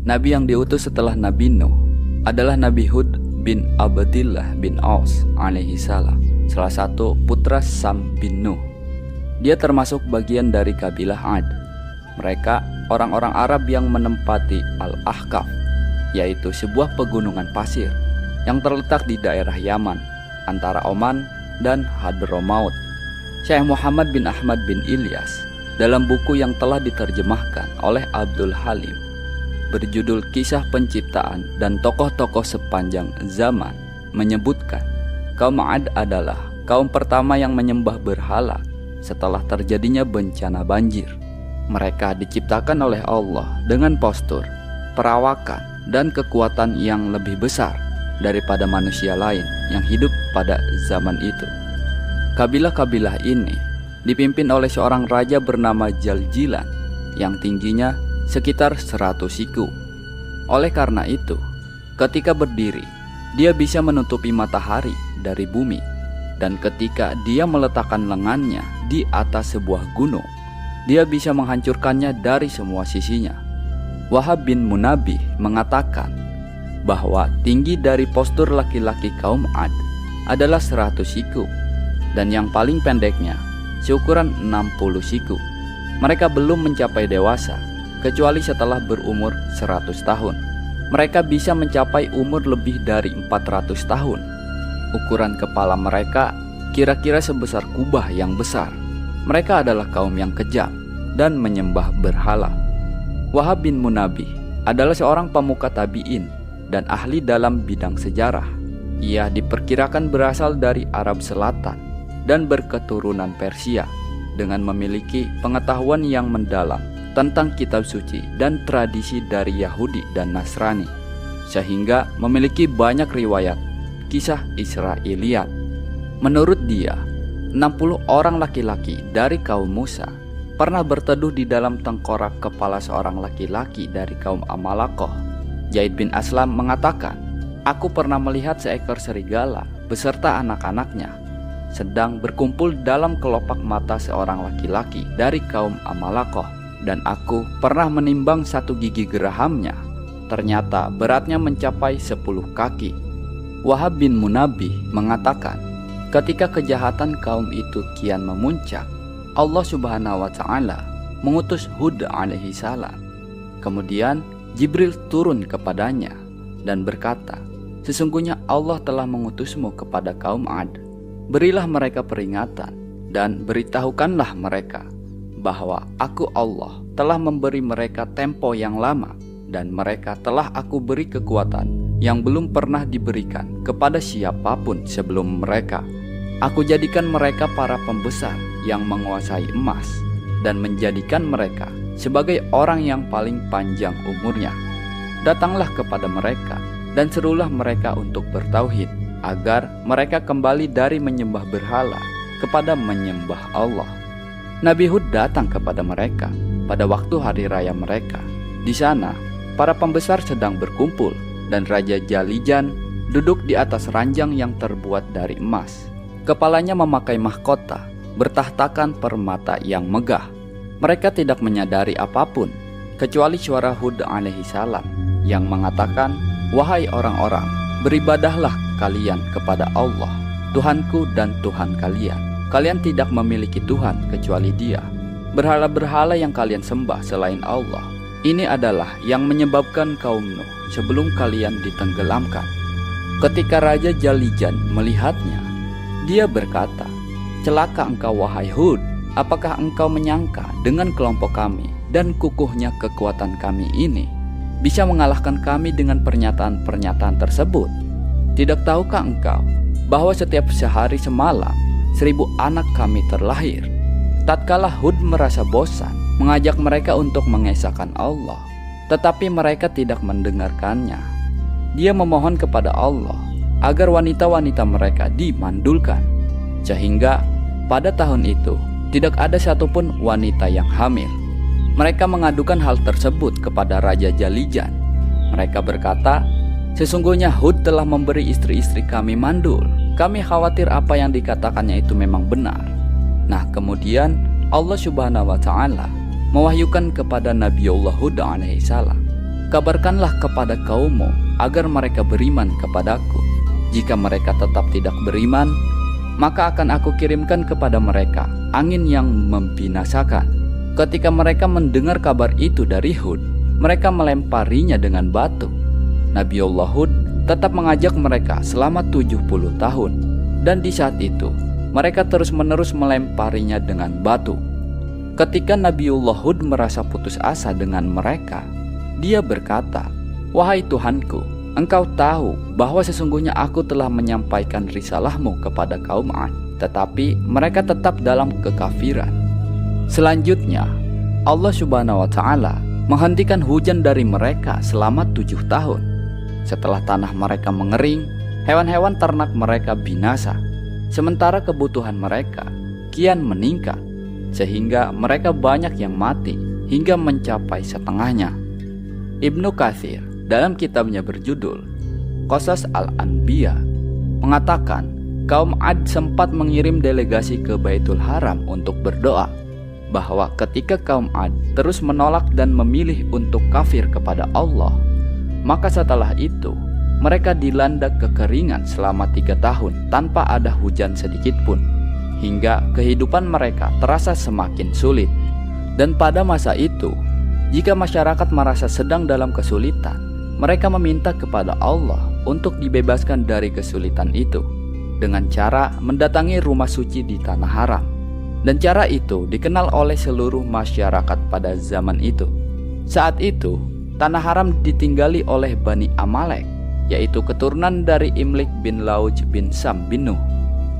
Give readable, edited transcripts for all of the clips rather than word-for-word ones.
Nabi yang diutus setelah Nabi Nuh adalah Nabi Hud bin Abdillah bin Aus alaihi salam, salah satu putra Sam bin Nuh. Dia termasuk bagian dari kabilah Ad. Mereka orang-orang Arab yang menempati Al-Ahqaf, yaitu sebuah pegunungan pasir yang terletak di daerah Yaman antara Oman dan Hadramaut. Syekh Muhammad bin Ahmad bin Ilyas dalam buku yang telah diterjemahkan oleh Abdul Halim berjudul Kisah Penciptaan dan Tokoh-tokoh Sepanjang Zaman menyebutkan kaum Ad adalah kaum pertama yang menyembah berhala setelah terjadinya bencana banjir. Mereka diciptakan oleh Allah dengan postur, perawakan, dan kekuatan yang lebih besar daripada manusia lain yang hidup pada zaman itu. Kabilah-kabilah ini dipimpin oleh seorang raja bernama Jaljilan yang tingginya sekitar 100 siku. Oleh karena itu, ketika berdiri, dia bisa menutupi matahari dari bumi, dan ketika dia meletakkan lengannya di atas sebuah gunung, dia bisa menghancurkannya dari semua sisinya. Wahab bin Munabbih mengatakan bahwa tinggi dari postur laki-laki kaum Ad adalah 100 siku, dan yang paling pendeknya seukuran 60 siku. Mereka belum mencapai dewasa kecuali setelah berumur 100 tahun. Mereka bisa mencapai umur lebih dari 400 tahun. Ukuran kepala mereka kira-kira sebesar kubah yang besar. Mereka adalah kaum yang kejam dan menyembah berhala. Wahab bin Munabbih adalah seorang pemuka tabi'in dan ahli dalam bidang sejarah. Ia diperkirakan berasal dari Arab Selatan dan berketurunan Persia dengan memiliki pengetahuan yang mendalam tentang kitab suci dan tradisi dari Yahudi dan Nasrani, sehingga memiliki banyak riwayat kisah Israiliyat. Menurut dia, 60 orang laki-laki dari kaum Musa pernah berteduh di dalam tengkorak kepala seorang laki-laki dari kaum Amalakoh. Zaid bin Aslam mengatakan, "Aku pernah melihat seekor serigala beserta anak-anaknya sedang berkumpul dalam kelopak mata seorang laki-laki dari kaum Amalakoh, dan aku pernah menimbang satu gigi gerahamnya. Ternyata beratnya mencapai 10 kaki." Wahab bin Munabbih mengatakan, ketika kejahatan kaum itu kian memuncak, Allah Subhanahu wa Ta'ala mengutus Hud alaihi salam. Kemudian Jibril turun kepadanya dan berkata, "Sesungguhnya Allah telah mengutusmu kepada kaum Ad. Berilah mereka peringatan dan beritahukanlah mereka bahwa aku Allah telah memberi mereka tempo yang lama, dan mereka telah aku beri kekuatan yang belum pernah diberikan kepada siapapun sebelum mereka. Aku jadikan mereka para pembesar yang menguasai emas, dan menjadikan mereka sebagai orang yang paling panjang umurnya. Datanglah kepada mereka dan serulah mereka untuk bertauhid, agar mereka kembali dari menyembah berhala kepada menyembah Allah." Nabi Hud datang kepada mereka pada waktu hari raya mereka. Di sana, para pembesar sedang berkumpul, dan Raja Jalijan duduk di atas ranjang yang terbuat dari emas. Kepalanya memakai mahkota bertahtakan permata yang megah. Mereka tidak menyadari apapun kecuali suara Hud alaihi salam yang mengatakan, "Wahai orang-orang, beribadahlah kalian kepada Allah, Tuhanku dan Tuhan kalian. Kalian tidak memiliki Tuhan kecuali Dia. Berhala-berhala yang kalian sembah selain Allah, ini adalah yang menyebabkan kaum Nuh sebelum kalian ditenggelamkan." Ketika Raja Jalijan melihatnya, dia berkata, "Celaka engkau wahai Hud, apakah engkau menyangka dengan kelompok kami dan kukuhnya kekuatan kami ini bisa mengalahkan kami dengan pernyataan-pernyataan tersebut? Tidak tahukah engkau bahwa setiap sehari semalam 1000 anak kami terlahir?" Tatkala Hud merasa bosan mengajak mereka untuk mengesahkan Allah, tetapi mereka tidak mendengarkannya. Dia memohon kepada Allah agar wanita-wanita mereka dimandulkan, sehingga pada tahun itu tidak ada satupun wanita yang hamil. Mereka mengadukan hal tersebut kepada Raja Jalijan. Mereka berkata, "Sesungguhnya Hud telah memberi istri-istri kami mandul. Kami khawatir apa yang dikatakannya itu memang benar." Nah, kemudian Allah Subhanahu wa Ta'ala mewahyukan kepada Nabiullah Hud alaihi salam, kabarkanlah kepada kaummu agar mereka beriman kepadaku. Jika mereka tetap tidak beriman, maka akan aku kirimkan kepada mereka angin yang membinasakan. Ketika mereka mendengar kabar itu dari Hud, mereka melemparinya dengan batu. Nabiullah Hud tetap mengajak mereka selama 70 tahun, dan di saat itu mereka terus-menerus melemparinya dengan batu. Ketika Nabiullah Hud merasa putus asa dengan mereka, dia berkata, "Wahai Tuhanku, Engkau tahu bahwa sesungguhnya aku telah menyampaikan risalahmu kepada kaum Ad, tetapi mereka tetap dalam kekafiran." Selanjutnya, Allah Subhanahu wa Ta'ala menghentikan hujan dari mereka selama 7 tahun. Setelah tanah mereka mengering, hewan-hewan ternak mereka binasa, sementara kebutuhan mereka kian meningkat, sehingga mereka banyak yang mati hingga mencapai setengahnya. Ibnu Katsir dalam kitabnya berjudul Qasas Al-Anbiya mengatakan kaum Ad sempat mengirim delegasi ke Baitul Haram untuk berdoa, bahwa ketika kaum Ad terus menolak dan memilih untuk kafir kepada Allah, maka setelah itu mereka dilanda kekeringan selama 3 tahun tanpa ada hujan sedikit pun, hingga kehidupan mereka terasa semakin sulit. Dan pada masa itu, jika masyarakat merasa sedang dalam kesulitan, mereka meminta kepada Allah untuk dibebaskan dari kesulitan itu dengan cara mendatangi rumah suci di tanah haram. Dan cara itu dikenal oleh seluruh masyarakat pada zaman itu. Saat itu, tanah haram ditinggali oleh Bani Amalek, yaitu keturunan dari Imlik bin Lauj bin Sam bin Nuh.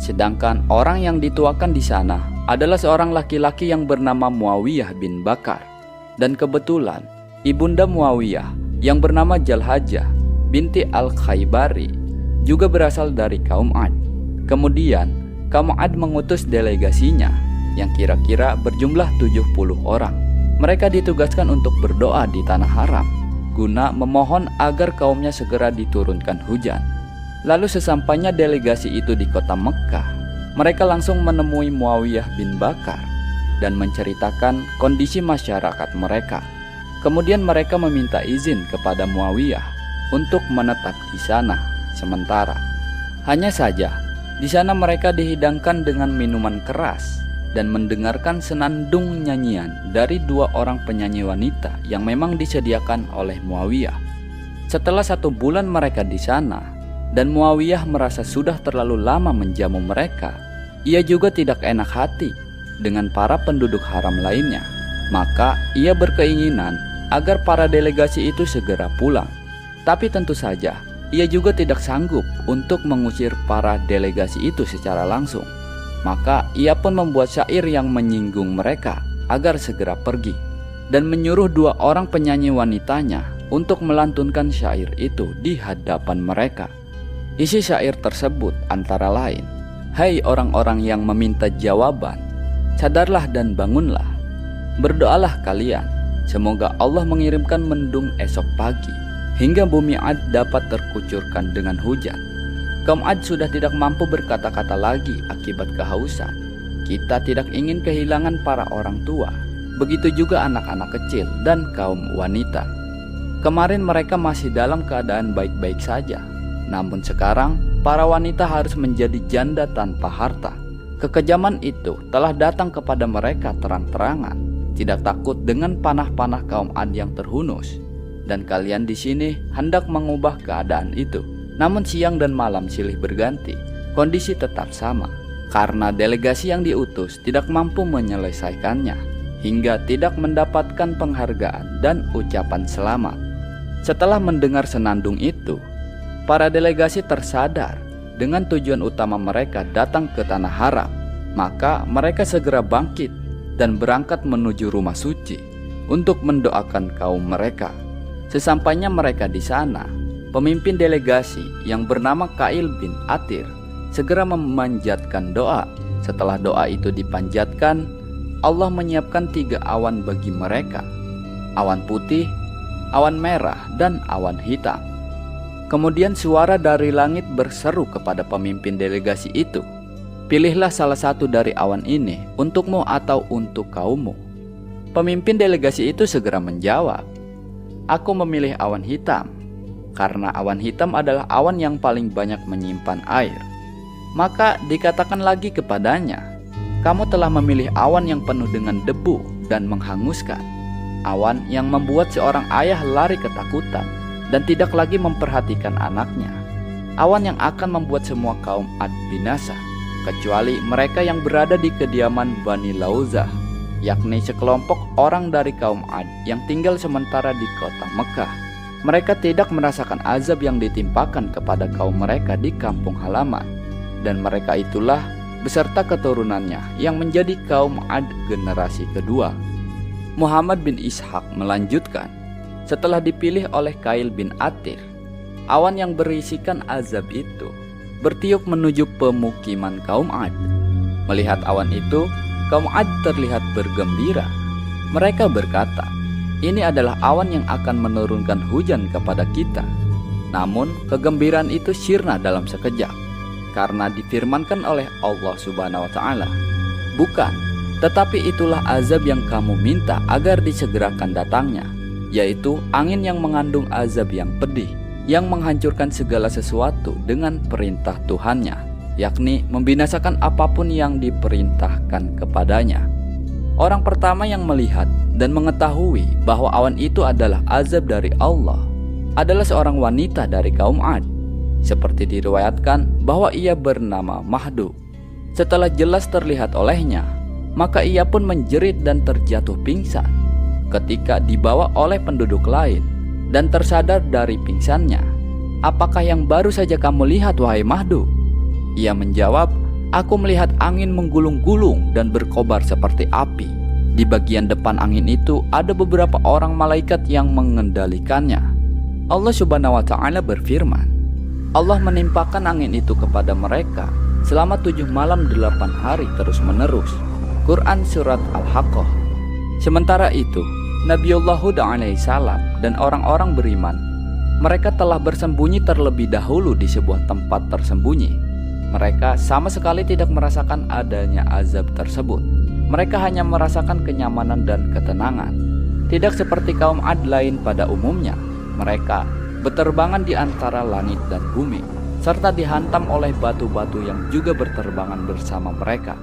Sedangkan orang yang dituakan di sana adalah seorang laki-laki yang bernama Muawiyah bin Bakar. Dan kebetulan ibunda Muawiyah yang bernama Jalhajah binti Al-Khaybari juga berasal dari kaum Ad. Kemudian kaum Ad mengutus delegasinya yang kira-kira berjumlah 70 orang. Mereka ditugaskan untuk berdoa di tanah haram guna memohon agar kaumnya segera diturunkan hujan. Lalu sesampainya delegasi itu di kota Mekkah, mereka langsung menemui Muawiyah bin Bakar dan menceritakan kondisi masyarakat mereka. Kemudian mereka meminta izin kepada Muawiyah untuk menetap di sana sementara. Hanya saja, di sana mereka dihidangkan dengan minuman keras dan mendengarkan senandung nyanyian dari 2 orang penyanyi wanita yang memang disediakan oleh Muawiyah. Setelah 1 bulan mereka di sana, dan Muawiyah merasa sudah terlalu lama menjamu mereka, ia juga tidak enak hati dengan para penduduk haram lainnya. Maka ia berkeinginan agar para delegasi itu segera pulang. Tapi tentu saja ia juga tidak sanggup untuk mengusir para delegasi itu secara langsung. Maka ia pun membuat syair yang menyinggung mereka agar segera pergi, dan menyuruh 2 orang penyanyi wanitanya untuk melantunkan syair itu di hadapan mereka. Isi syair tersebut antara lain, "Hai orang-orang yang meminta jawaban, sadarlah dan bangunlah. Berdoalah kalian, semoga Allah mengirimkan mendung esok pagi, hingga bumi Ad dapat terkucurkan dengan hujan." Kaum Ad sudah tidak mampu berkata-kata lagi akibat kehausan. Kita tidak ingin kehilangan para orang tua, begitu juga anak-anak kecil dan kaum wanita. Kemarin mereka masih dalam keadaan baik-baik saja, namun sekarang para wanita harus menjadi janda tanpa harta. Kekejaman itu telah datang kepada mereka terang-terangan, tidak takut dengan panah-panah kaum Ad yang terhunus. Dan kalian di sini hendak mengubah keadaan itu. Namun siang dan malam silih berganti, kondisi tetap sama, karena delegasi yang diutus tidak mampu menyelesaikannya, hingga tidak mendapatkan penghargaan dan ucapan selamat. Setelah mendengar senandung itu, para delegasi tersadar dengan tujuan utama mereka datang ke tanah haram. Maka mereka segera bangkit dan berangkat menuju rumah suci untuk mendoakan kaum mereka. Sesampainya mereka di sana, pemimpin delegasi yang bernama Kail bin Atir segera memanjatkan doa. Setelah doa itu dipanjatkan, Allah menyiapkan 3 awan bagi mereka: awan putih, awan merah, dan awan hitam. Kemudian suara dari langit berseru kepada pemimpin delegasi itu, "Pilihlah salah satu dari awan ini untukmu atau untuk kaummu." Pemimpin delegasi itu segera menjawab, Aku memilih awan hitam, karena awan hitam adalah awan yang paling banyak menyimpan air. Maka dikatakan lagi kepadanya, kamu telah memilih awan yang penuh dengan debu dan menghanguskan, awan yang membuat seorang ayah lari ketakutan dan tidak lagi memperhatikan anaknya, awan yang akan membuat semua kaum Ad binasa, kecuali mereka yang berada di kediaman Bani Lauzah, yakni sekelompok orang dari kaum Ad yang tinggal sementara di kota Mekah. Mereka tidak merasakan azab yang ditimpakan kepada kaum mereka di kampung halaman, dan mereka itulah beserta keturunannya yang menjadi kaum Ad generasi kedua. Muhammad bin Ishaq melanjutkan, setelah dipilih oleh Kail bin Atir, awan yang berisikan azab itu bertiup menuju pemukiman kaum Ad. Melihat awan itu, kaum Ad terlihat bergembira. Mereka berkata, ini adalah awan yang akan menurunkan hujan kepada kita. Namun kegembiraan itu sirna dalam sekejap, karena difirmankan oleh Allah Subhanahu wa Ta'ala, bukan, tetapi itulah azab yang kamu minta agar disegerakan datangnya, yaitu angin yang mengandung azab yang pedih, yang menghancurkan segala sesuatu dengan perintah Tuhannya, yakni membinasakan apapun yang diperintahkan kepadanya. Orang pertama yang melihat dan mengetahui bahwa awan itu adalah azab dari Allah adalah seorang wanita dari kaum Ad. Seperti diriwayatkan bahwa ia bernama Mahdu. Setelah jelas terlihat olehnya, maka ia pun menjerit dan terjatuh pingsan. Ketika dibawa oleh penduduk lain dan tersadar dari pingsannya, apakah yang baru saja kamu lihat, wahai Mahdu? Ia menjawab, aku melihat angin menggulung-gulung dan berkobar seperti api. Di bagian depan angin itu ada beberapa orang malaikat yang mengendalikannya. Allah Subhanahu wa Ta'ala berfirman, Allah menimpakan angin itu kepada mereka selama 7 malam 8 hari terus menerus. Quran Surat Al-Haqqah. Sementara itu, Nabiullah Hud alaihissalam dan orang-orang beriman, mereka telah bersembunyi terlebih dahulu di sebuah tempat tersembunyi. Mereka sama sekali tidak merasakan adanya azab tersebut. Mereka hanya merasakan kenyamanan dan ketenangan. Tidak seperti kaum Ad lain pada umumnya, mereka berterbangan di antara langit dan bumi, serta dihantam oleh batu-batu yang juga berterbangan bersama mereka.